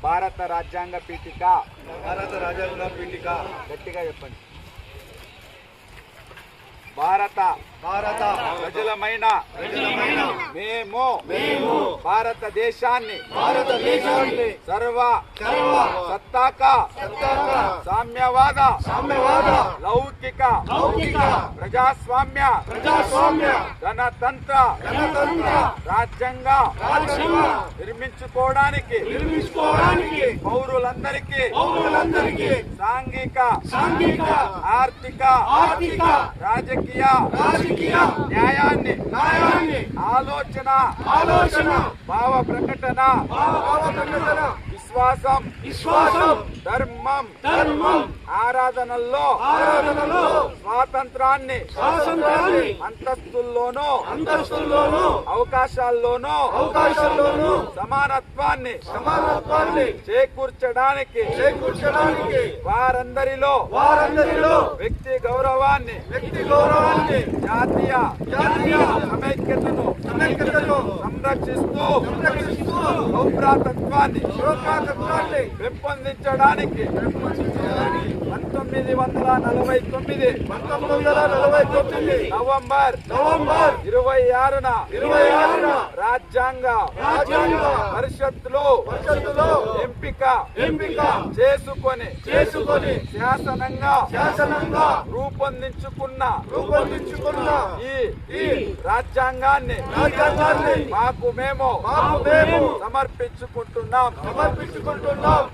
భారత రాజ్యాంగ పీఠిక గట్టిగా చెప్పండి. భారత ప్రజలమైన మేము భారతదేశాన్ని సర్వ సత్తాక సామ్యవాద లౌకిక ప్రజాస్వామ్య గణతంత్ర రాజ్యంగా నిర్మించుకోవడానికి పౌరులందరికీ సాంఘిక ఆర్థిక రాజకీయ న్యాయాన్ని ఆలోచన భావ ప్రకటన విశ్వాసం ధర్మం ఆరాధనల్లో స్వాతంత్రాన్ని అంతస్తుల్లోనూ అవకాశాల్లోనూ సమానత్వాన్ని చేకూర్చడానికి వారందరిలో వ్యక్తి గౌరవాన్ని జాతీయ సమైక్యతను సంరక్షిస్తూ సౌభ్రాతత్వాన్ని పెంపొందించడానికి 1949 నవంబర్ 26న రాజ్యాంగ పరిషత్తులో ఎంపిక చేసుకొని శాసనంగా రూపొందించుకున్న ఈ రాజ్యాంగాన్ని మాకు మేము సమర్పించుకుంటున్నాం.